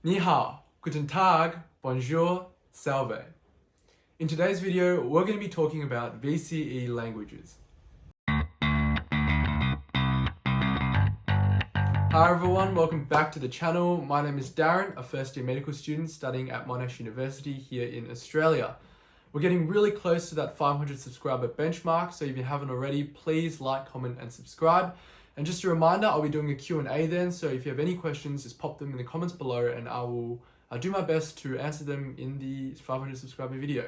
Ni hao, guten tag, bonjour, salve. In today's video, we're going to be talking about VCE languages. Hi everyone, welcome back to the channel. My name is Darren, a first year medical student studying at Monash University here in Australia. We're getting really close to that 500 subscriber benchmark, so if you haven't already, please like, comment and subscribe. And just a reminder, I'll be doing a Q&A then, so if you have any questions, just pop them in the comments below and I'll do my best to answer them in the 500 subscriber video.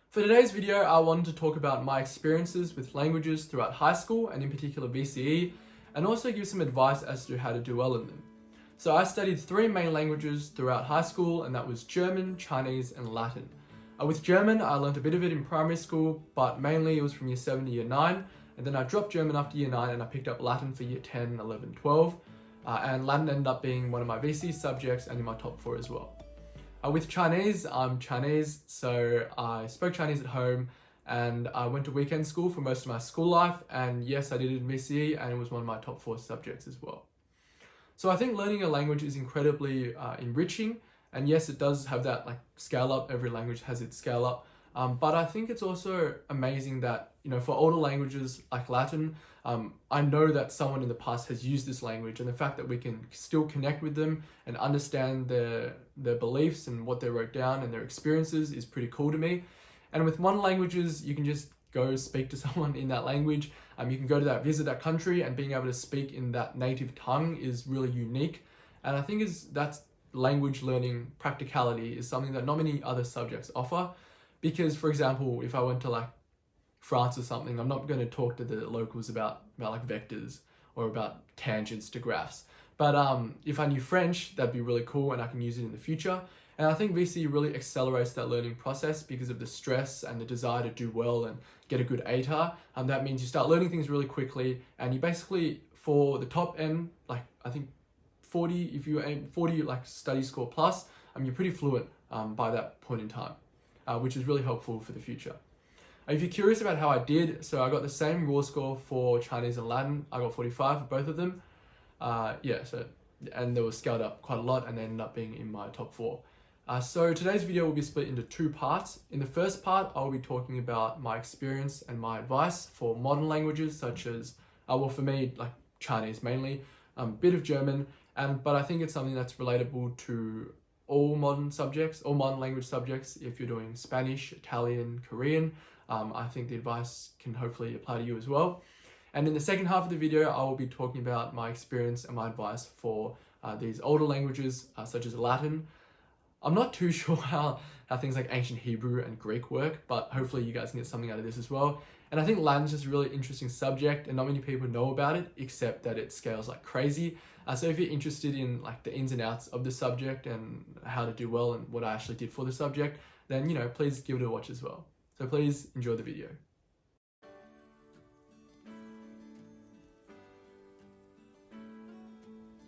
For today's video, I wanted to talk about my experiences with languages throughout high school and in particular VCE, and also give some advice as to how to do well in them. So I studied 3 main languages throughout high school, and that was German, Chinese and Latin. With German, I learned a bit of it in primary school, but mainly it was from year 7 to year 9. And then I dropped German after year 9 and I picked up Latin for year 10, 11, 12. And Latin ended up being one of my VCE subjects and in my top 4 as well. With Chinese, I'm Chinese, so I spoke Chinese at home and I went to weekend school for most of my school life. And yes, I did it in VCE and it was one of my top 4 subjects as well. So I think learning a language is incredibly enriching. And yes, it does have that scale up. Every language has its scale up. But I think it's also amazing that, for older languages like Latin, I know that someone in the past has used this language, and the fact that we can still connect with them and understand their beliefs and what they wrote down and their experiences is pretty cool to me. And with modern languages, you can just go speak to someone in that language. You can go to visit that country, and being able to speak in that native tongue is really unique. And I think that's language learning practicality is something that not many other subjects offer. Because, for example, if I went to France or something, I'm not going to talk to the locals about vectors or about tangents to graphs. But if I knew French, that'd be really cool and I can use it in the future. And I think VCE really accelerates that learning process because of the stress and the desire to do well and get a good ATAR. That means you start learning things really quickly, and you basically, for the top end, I think 40, if you aim 40 study score plus, you're pretty fluent by that point in time. Which is really helpful for the future. If you're curious about how I did, so I got the same raw score for Chinese and Latin. I got 45 for both of them. And they were scaled up quite a lot and they ended up being in my top 4. So today's video will be split into 2 parts. In the first part, I'll be talking about my experience and my advice for modern languages such as, for me, Chinese mainly, a bit of German, but I think it's something that's relatable to all modern language subjects. If you're doing Spanish, Italian, Korean, I think the advice can hopefully apply to you as well. And in the second half of the video, I will be talking about my experience and my advice for these older languages, such as Latin. I'm not too sure how things like ancient Hebrew and Greek work, but hopefully you guys can get something out of this as well. And I think Latin's just a really interesting subject, and not many people know about it, except that it scales like crazy. So if you're interested in the ins and outs of the subject and how to do well and what I actually did for the subject, then please give it a watch as well. So please enjoy the video.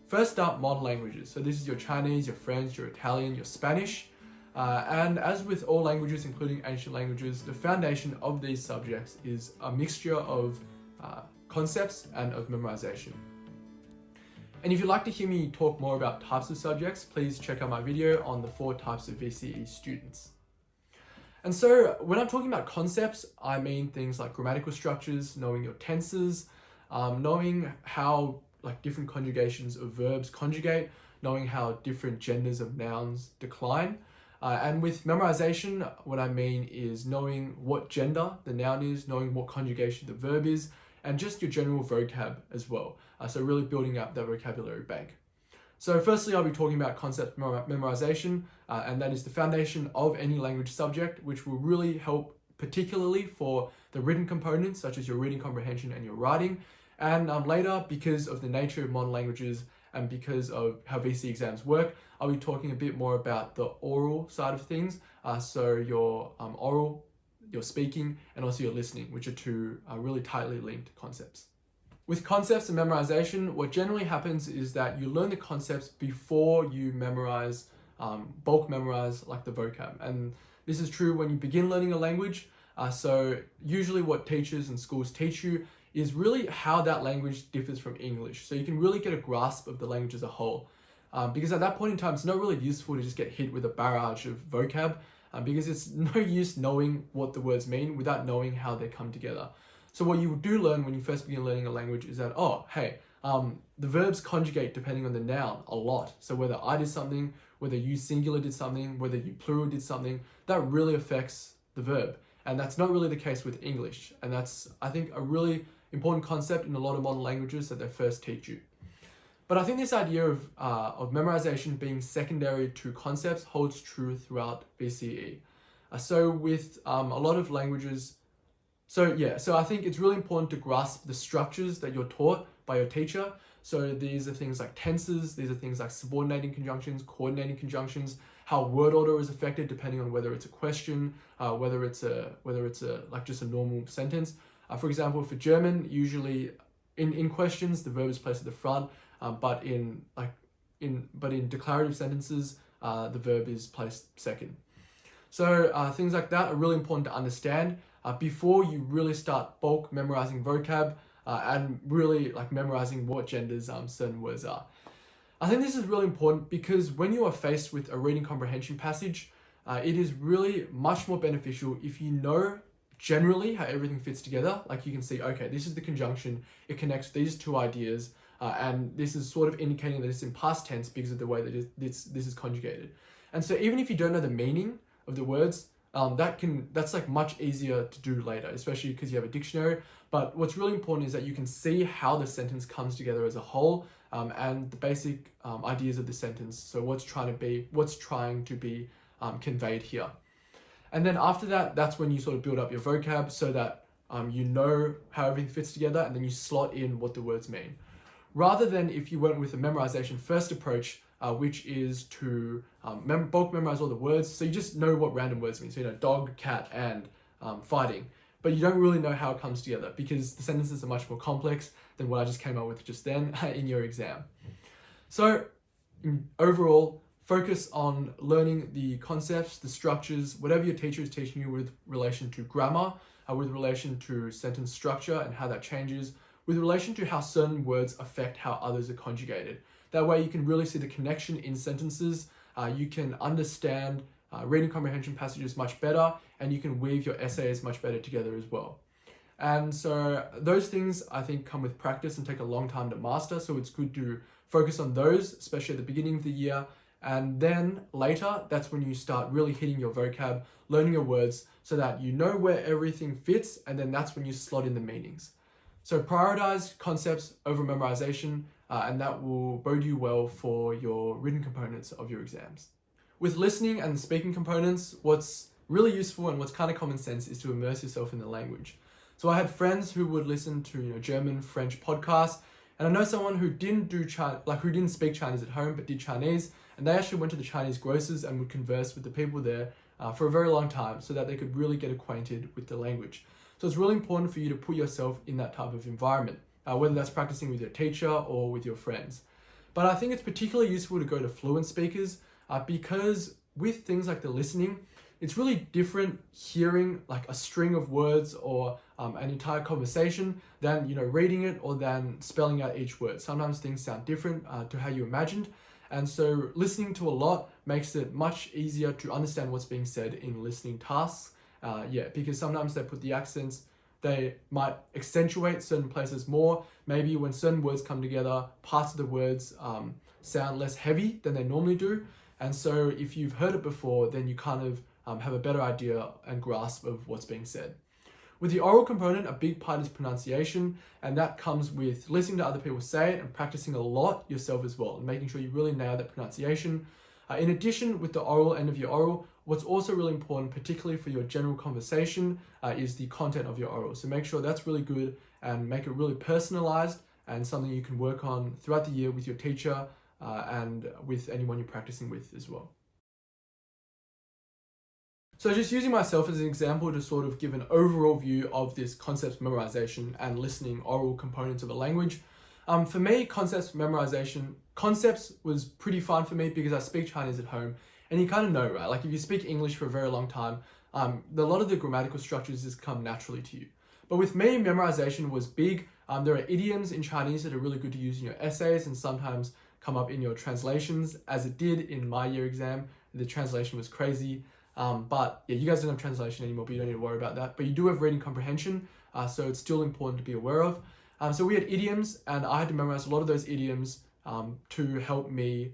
First up, modern languages. So this is your Chinese, your French, your Italian, your Spanish. And as with all languages, including ancient languages, the foundation of these subjects is a mixture of concepts and of memorization. And if you'd like to hear me talk more about types of subjects, please check out my video on the 4 types of VCE students. And so when I'm talking about concepts, I mean things like grammatical structures, knowing your tenses, knowing how different conjugations of verbs conjugate, knowing how different genders of nouns decline. And with memorization, what I mean is knowing what gender the noun is, knowing what conjugation the verb is, and just your general vocab as well. So really building up that vocabulary bank. So firstly, I'll be talking about concept memorization, and that is the foundation of any language subject, which will really help particularly for the written components, such as your reading comprehension and your writing. And later, because of the nature of modern languages and because of how VCE exams work, I'll be talking a bit more about the oral side of things. So your oral, your speaking, and also your listening, which are 2 really tightly linked concepts. With concepts and memorization, what generally happens is that you learn the concepts before you memorize, bulk memorize the vocab. And this is true when you begin learning a language. So usually what teachers and schools teach you is really how that language differs from English. So you can really get a grasp of the language as a whole. because at that point in time, it's not really useful to just get hit with a barrage of vocab, because it's no use knowing what the words mean without knowing how they come together. So what you do learn when you first begin learning a language is that, oh, hey, the verbs conjugate depending on the noun a lot. So whether I did something, whether you singular did something, whether you plural did something, that really affects the verb. And that's not really the case with English. And that's, I think, a really important concept in a lot of modern languages that they first teach you. But I think this idea of memorization being secondary to concepts holds true throughout VCE. So with a lot of languages, so I think it's really important to grasp the structures that you're taught by your teacher. So these are things like tenses, these are things like subordinating conjunctions, coordinating conjunctions, how word order is affected depending on whether it's a question, whether it's like just a normal sentence. For example, for German, usually in questions the verb is placed at the front, but in declarative sentences the verb is placed second. So things like that are really important to understand before you really start bulk memorizing vocab and really like memorizing what genders certain words are. I think this is really important because when you are faced with a reading comprehension passage, it is really much more beneficial if you know generally how everything fits together. Like you can see, okay, this is the conjunction, it connects these two ideas, and this is sort of indicating that it's in past tense because of the way that this is conjugated. And so even if you don't know the meaning of the words, that's like much easier to do later, especially because you have a dictionary. But what's really important is that you can see how the sentence comes together as a whole, and the basic ideas of the sentence. So what's trying to be conveyed here. And then after that, that's when you sort of build up your vocab so that you know how everything fits together, and then you slot in what the words mean. Rather than if you went with a memorization first approach, which is to bulk memorize all the words. So you just know what random words mean. So you know dog, cat, and fighting. But you don't really know how it comes together because the sentences are much more complex than what I just came up with just then in your exam. So overall, focus on learning the concepts, the structures, whatever your teacher is teaching you with relation to grammar, with relation to sentence structure and how that changes, with relation to how certain words affect how others are conjugated. That way you can really see the connection in sentences, you can understand reading comprehension passages much better, and you can weave your essays much better together as well. And so those things I think come with practice and take a long time to master, so it's good to focus on those, especially at the beginning of the year. And then later, that's when you start really hitting your vocab, learning your words so that you know where everything fits, and then that's when you slot in the meanings. So prioritize concepts over memorization, and that will bode you well for your written components of your exams. With listening and speaking components, what's really useful and what's kind of common sense is to immerse yourself in the language. So I had friends who would listen to German, French podcasts, and I know someone who didn't speak Chinese at home but did Chinese, and they actually went to the Chinese grocers and would converse with the people there for a very long time so that they could really get acquainted with the language. So it's really important for you to put yourself in that type of environment, whether that's practicing with your teacher or with your friends. But I think it's particularly useful to go to fluent speakers because with things like the listening, it's really different hearing like a string of words or an entire conversation than reading it or than spelling out each word. Sometimes things sound different to how you imagined. And so listening to a lot makes it much easier to understand what's being said in listening tasks. Because sometimes they put the accents, they might accentuate certain places more. Maybe when certain words come together, parts of the words sound less heavy than they normally do. And so if you've heard it before, then you kind of have a better idea and grasp of what's being said. With the oral component, a big part is pronunciation, and that comes with listening to other people say it and practicing a lot yourself as well, and making sure you really nail that pronunciation. In addition, with the oral end of your oral, what's also really important, particularly for your general conversation, is the content of your oral. So make sure that's really good and make it really personalized and something you can work on throughout the year with your teacher and with anyone you're practicing with as well. So just using myself as an example to sort of give an overall view of this concepts memorization and listening oral components of a language. For me, concepts was pretty fun for me because I speak Chinese at home, and you kind of know, right? Like if you speak English for a very long time, a lot of the grammatical structures just come naturally to you. But with me, memorization was big. There are idioms in Chinese that are really good to use in your essays and sometimes come up in your translations, as it did in my year exam. The translation was crazy. But yeah, you guys don't have translation anymore, but you don't need to worry about that. But you do have reading comprehension, so it's still important to be aware of. So we had idioms, and I had to memorize a lot of those idioms to help me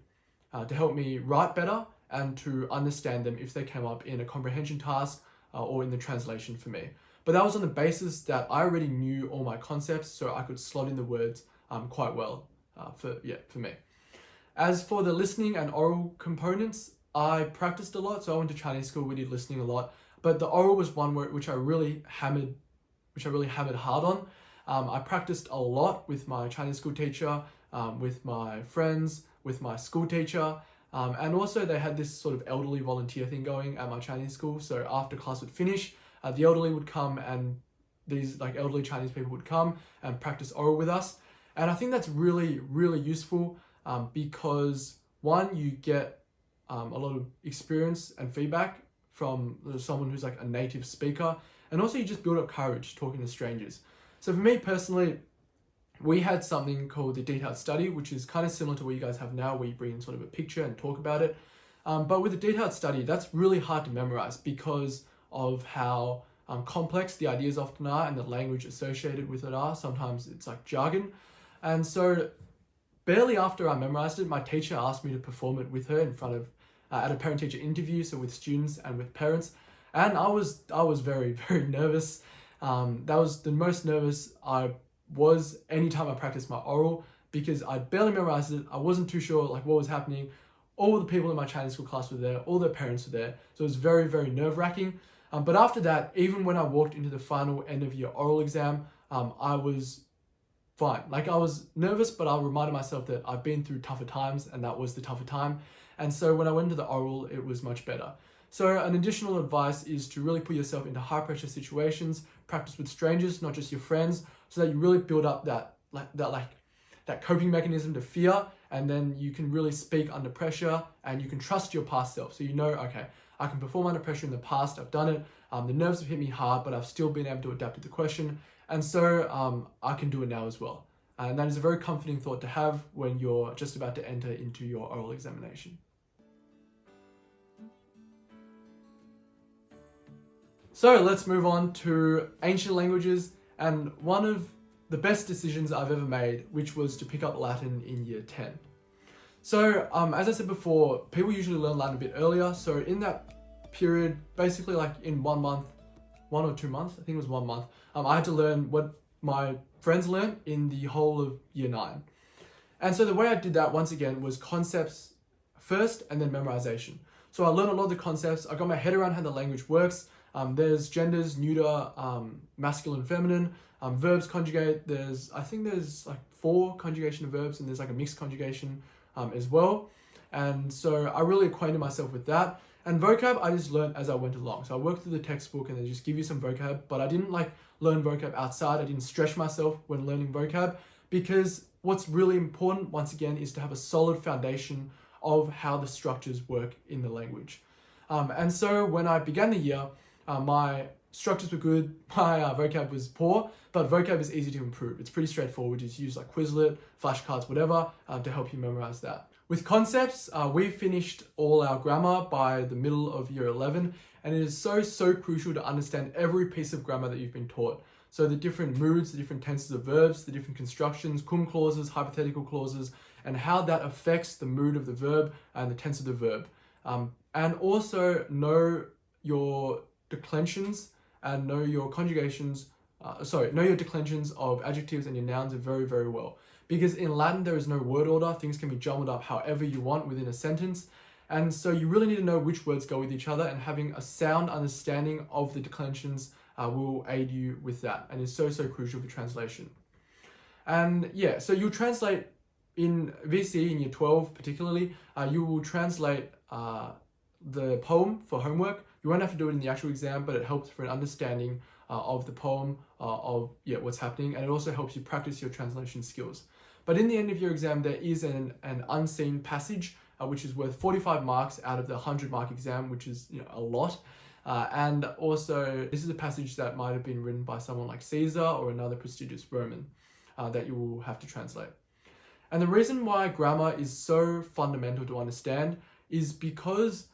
write better and to understand them if they came up in a comprehension task or in the translation for me. But that was on the basis that I already knew all my concepts, so I could slot in the words quite well for me. As for the listening and oral components, I practiced a lot. So I went to Chinese school, we did listening a lot, but the oral was one which I really hammered hard on. I practiced a lot with my Chinese school teacher, with my friends, with my school teacher, and also they had this sort of elderly volunteer thing going at my Chinese school. So after class would finish, the elderly would come, and these like elderly Chinese people would come and practice oral with us. And I think that's really, really useful because one, you get a lot of experience and feedback from someone who's like a native speaker, and also you just build up courage talking to strangers. So for me personally, we had something called the detailed study, which is kind of similar to what you guys have now, where you bring in sort of a picture and talk about it. But with the detailed study, that's really hard to memorize because of how complex the ideas often are and the language associated with it are. Sometimes it's like jargon. And so barely after I memorized it, my teacher asked me to perform it with her in front of, at a parent-teacher interview, so with students and with parents. And I was very, very nervous. That was the most nervous I was anytime I practiced my oral, because I barely memorized it. I wasn't too sure like what was happening. All the people in my Chinese school class were there, all their parents were there. So it was very, very nerve-wracking. But after that, even when I walked into the final end of year oral exam, I was fine. Like I was nervous, but I reminded myself that I've been through tougher times and that was the tougher time. And so when I went into the oral, it was much better. So an additional advice is to really put yourself into high pressure situations, practice with strangers, not just your friends, so that you really build up that coping mechanism to fear, and then you can really speak under pressure and you can trust your past self. So you know, okay, I can perform under pressure in the past, I've done it, the nerves have hit me hard, but I've still been able to adapt to the question. And so I can do it now as well. And that is a very comforting thought to have when you're just about to enter into your oral examination. So let's move on to ancient languages, and one of the best decisions I've ever made, which was to pick up Latin in year 10. So as I said before, people usually learn Latin a bit earlier. So in that period, basically like in 1 month, 1 or 2 months, I think it was 1 month, I had to learn what my friends learned in the whole of year 9. And so the way I did that, once again, was concepts first and then memorization. So I learned a lot of the concepts. I got my head around how the language works. There's genders, neuter, masculine, feminine, verbs conjugate. I think there's like 4 conjugation of verbs, and there's like a mixed conjugation as well. And so I really acquainted myself with that. And vocab, I just learned as I went along. So I worked through the textbook and they just give you some vocab, but I didn't like learn vocab outside. I didn't stretch myself when learning vocab, because what's really important, once again, is to have a solid foundation of how the structures work in the language. And so when I began the year, my structures were good, my vocab was poor, but vocab is easy to improve. It's pretty straightforward. Just use like Quizlet, flashcards, whatever, to help you memorize that. With concepts, we finished all our grammar by the middle of year 11, and it is so crucial to understand every piece of grammar that you've been taught. So the different moods, the different tenses of verbs, the different constructions, cum clauses, hypothetical clauses, and how that affects the mood of the verb and the tense of the verb. And also know your declensions and know your conjugations, know your declensions of adjectives and your nouns very, very well. Because in Latin, there is no word order. Things can be jumbled up however you want within a sentence. And so you really need to know which words go with each other, and having a sound understanding of the declensions will aid you with that, and is so crucial for translation. And yeah, so you'll translate in VCE in year 12 particularly, you will translate the poem for homework. You won't have to do it in the actual exam, but it helps for an understanding of the poem, of what's happening, and it also helps you practice your translation skills. But in the end of your exam, there is an unseen passage, which is worth 45 marks out of the 100-mark exam, which is a lot. And also, this is a passage that might have been written by someone like Caesar or another prestigious Roman that you will have to translate. And the reason why grammar is so fundamental to understand is because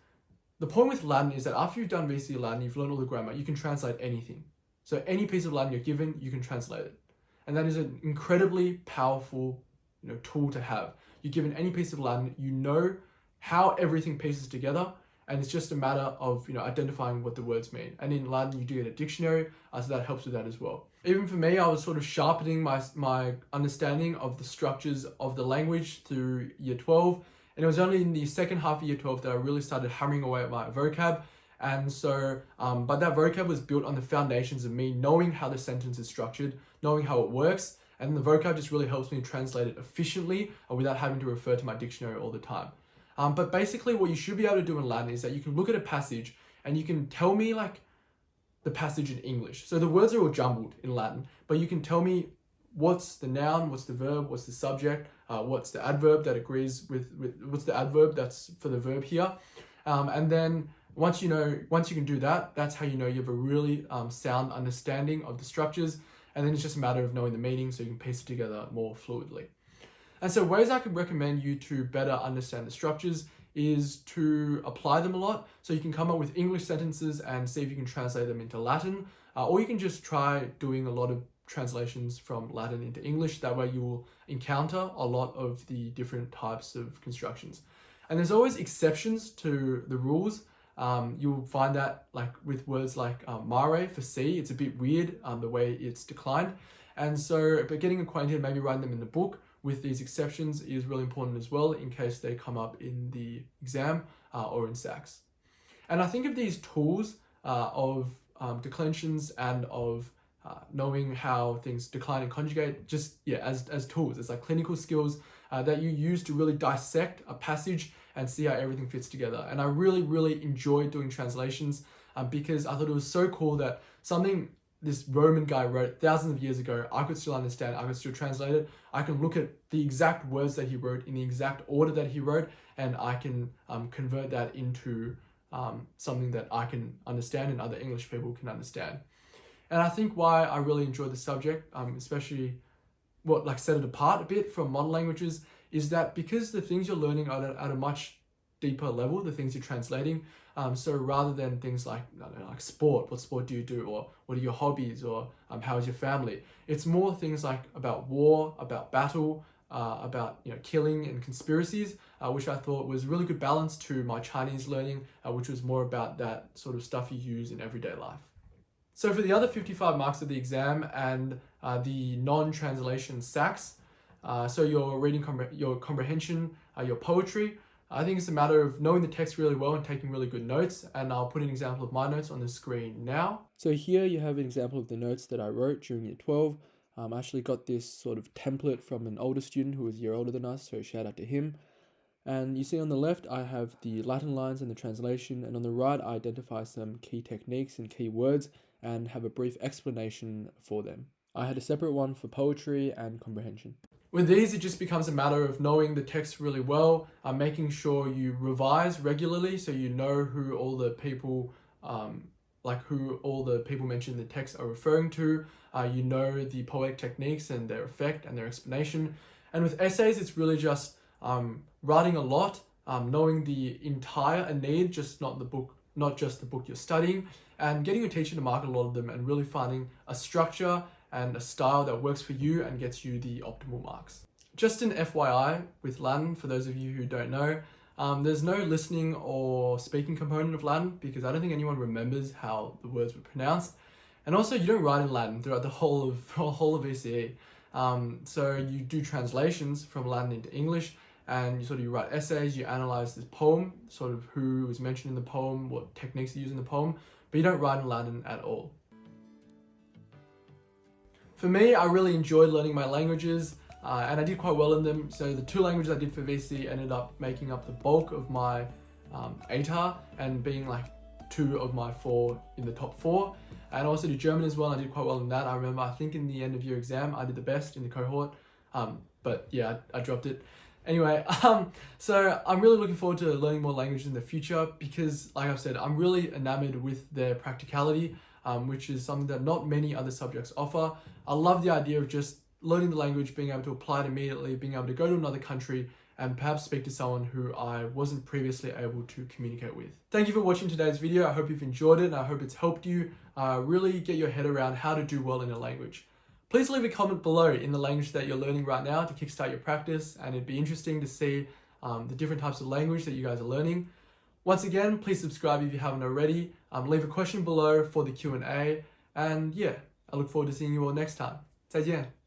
the point with Latin is that after you've done VCE Latin, you've learned all the grammar, you can translate anything. So any piece of Latin you're given, you can translate it. And that is an incredibly powerful, tool to have. You're given any piece of Latin, you know how everything pieces together, and it's just a matter of identifying what the words mean. And in Latin, you do get a dictionary, so that helps with that as well. Even for me, I was sort of sharpening my understanding of the structures of the language through year 12. And it was only in the second half of year 12 that I really started hammering away at my vocab. And so, but that vocab was built on the foundations of me knowing how the sentence is structured, knowing how it works. And the vocab just really helps me translate it efficiently without having to refer to my dictionary all the time. But basically what you should be able to do in Latin is that you can look at a passage and you can tell me the passage in English. So the words are all jumbled in Latin, but you can tell me what's the noun, what's the verb, what's the subject, what's the adverb that agrees with what's the adverb that's for the verb here. And then once you can do that, that's how you have a really sound understanding of the structures. And then it's just a matter of knowing the meaning so you can piece it together more fluidly. And so ways I could recommend you to better understand the structures is to apply them a lot. So you can come up with English sentences and see if you can translate them into Latin, or you can just try doing a lot of translations from Latin into English. That way you will encounter a lot of the different types of constructions. And there's always exceptions to the rules. You'll find that with words like mare for C, it's a bit weird the way it's declined. And so, but getting acquainted, maybe writing them in the book with these exceptions is really important as well in case they come up in the exam or in SACs. And I think of these tools of declensions and of knowing how things decline and conjugate as tools. It's like clinical skills that you use to really dissect a passage and see how everything fits together. And I really, really enjoyed doing translations because I thought it was so cool that something this Roman guy wrote thousands of years ago, I could still understand, I could still translate it. I can look at the exact words that he wrote in the exact order that he wrote, and I can convert that into something that I can understand and other English people can understand. And I think why I really enjoy the subject, especially set it apart a bit from modern languages, is that because the things you're learning are at a much deeper level, the things you're translating. So rather than things like sport, what sport do you do, or what are your hobbies, or how is your family? It's more things like about war, about battle, about killing and conspiracies, which I thought was a really good balance to my Chinese learning, which was more about that sort of stuff you use in everyday life. So for the other 55 marks of the exam and the non-translation SACs, so your reading, your comprehension, your poetry, I think it's a matter of knowing the text really well and taking really good notes. And I'll put an example of my notes on the screen now. So here you have an example of the notes that I wrote during year 12. I actually got this sort of template from an older student who was a year older than us, so shout out to him. And you see on the left, I have the Latin lines and the translation, and on the right, I identify some key techniques and key words and have a brief explanation for them. I had a separate one for poetry and comprehension. With these, it just becomes a matter of knowing the text really well, making sure you revise regularly so you know who all the people mentioned in the text are referring to. You know the poetic techniques and their effect and their explanation. And with essays, it's really just writing a lot, knowing the entire Aeneid, not just the book you're studying, and getting your teacher to mark a lot of them and really finding a structure and a style that works for you and gets you the optimal marks. Just an FYI with Latin, for those of you who don't know, there's no listening or speaking component of Latin because I don't think anyone remembers how the words were pronounced. And also you don't write in Latin throughout the whole of VCE. So you do translations from Latin into English, and you write essays, you analyze this poem, sort of who was mentioned in the poem, what techniques are used in the poem, but you don't write in Latin at all. For me, I really enjoyed learning my languages, and I did quite well in them. So the 2 languages I did for VC ended up making up the bulk of my ATAR and being 2 of my 4 in the top 4. And also did German as well, and I did quite well in that. I remember, I think in the end of year exam, I did the best in the cohort, but yeah, I dropped it. Anyway, so I'm really looking forward to learning more languages in the future because, like I've said, I'm really enamored with their practicality, which is something that not many other subjects offer. I love the idea of just learning the language, being able to apply it immediately, being able to go to another country and perhaps speak to someone who I wasn't previously able to communicate with. Thank you for watching today's video. I hope you've enjoyed it and I hope it's helped you really get your head around how to do well in a language. Please leave a comment below in the language that you're learning right now to kickstart your practice, and it'd be interesting to see the different types of language that you guys are learning. Once again, please subscribe if you haven't already. Leave a question below for the Q&A, and yeah, I look forward to seeing you all next time. 再见。